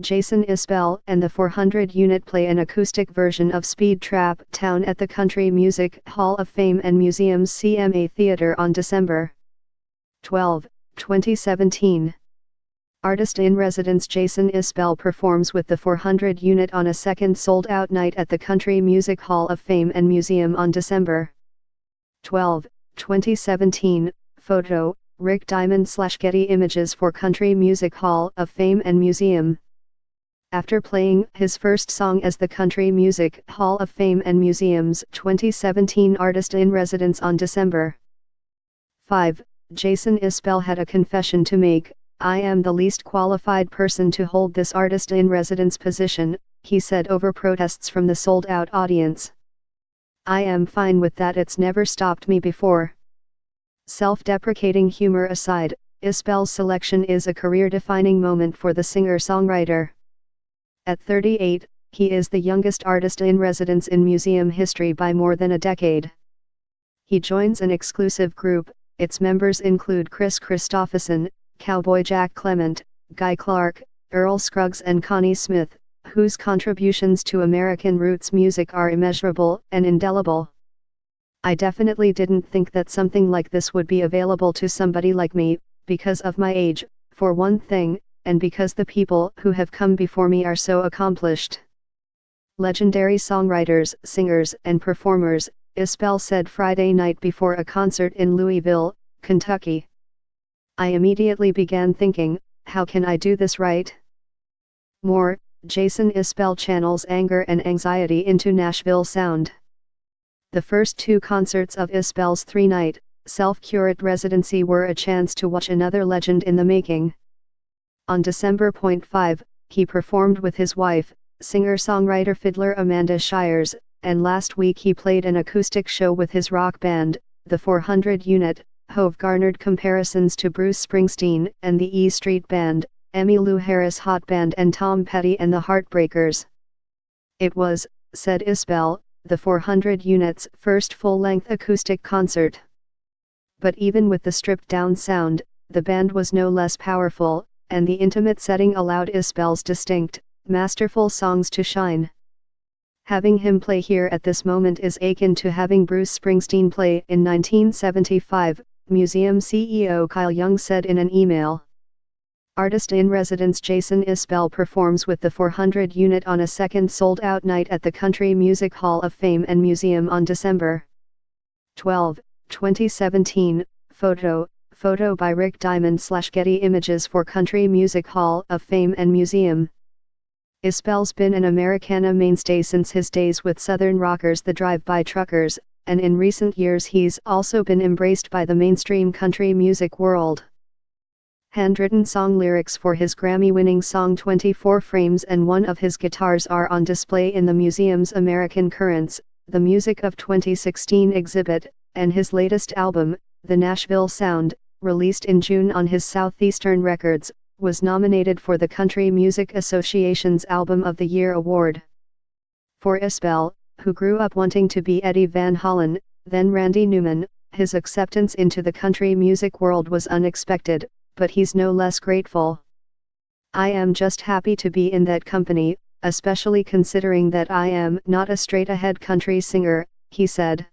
Jason Isbell and the 400 Unit play an acoustic version of Speed Trap Town at the Country Music Hall of Fame and Museum's CMA Theater on December 12, 2017. Artist in residence Jason Isbell performs with the 400 Unit on a second sold-out night at the Country Music Hall of Fame and Museum on December 12, 2017. Photo, Rick Diamond/Getty Images for Country Music Hall of Fame and Museum. After playing his first song as the Country Music Hall of Fame and Museum's 2017 Artist in Residence on December 5, Jason Isbell had a confession to make. "I am the least qualified person to hold this Artist in Residence position," he said over protests from the sold-out audience. "I am fine with that, it's never stopped me before." Self-deprecating humor aside, Isbell's selection is a career-defining moment for the singer-songwriter. At 38, he is the youngest artist in residence in museum history by more than a decade. He joins an exclusive group. Its members include Chris Christopherson, Cowboy Jack Clement, Guy Clark, Earl Scruggs and Connie Smith, whose contributions to American roots music are immeasurable and indelible. "I definitely didn't think that something like this would be available to somebody like me, because of my age, for one thing, and because the people who have come before me are so accomplished." Legendary songwriters, singers and performers, Isbell said Friday night before a concert in Louisville, Kentucky. "I immediately began thinking, how can I do this right?" More, Jason Isbell channels anger and anxiety into Nashville sound. The first two concerts of Isbell's three-night, self-curate residency were a chance to watch another legend in the making. On December 5, he performed with his wife, singer-songwriter fiddler Amanda Shires, and last week he played an acoustic show with his rock band, the 400 Unit, who've garnered comparisons to Bruce Springsteen and the E Street Band, Emmylou Harris Hot Band and Tom Petty and the Heartbreakers. "It was," said Isbell, "the 400 Unit's first full-length acoustic concert. But even with the stripped-down sound, the band was no less powerful, and the intimate setting allowed Isbell's distinct, masterful songs to shine. Having him play here at this moment is akin to having Bruce Springsteen play in 1975, museum CEO Kyle Young said in an email. Artist in residence Jason Isbell performs with the 400 Unit on a second sold-out night at the Country Music Hall of Fame and Museum on December 12, 2017. Photo by Rick Diamond/Getty Images for Country Music Hall of Fame and Museum. Isbell's been an Americana mainstay since his days with Southern rockers the Drive-By Truckers, and in recent years he's also been embraced by the mainstream country music world. Handwritten song lyrics for his Grammy-winning song 24 Frames and one of his guitars are on display in the museum's American Currents, the Music of 2016 exhibit, and his latest album, The Nashville Sound, released in June on his Southeastern Records, was nominated for the Country Music Association's Album of the Year award. For Isbell, who grew up wanting to be Eddie Van Halen, then Randy Newman, his acceptance into the country music world was unexpected, but he's no less grateful. "I am just happy to be in that company, especially considering that I am not a straight-ahead country singer," he said.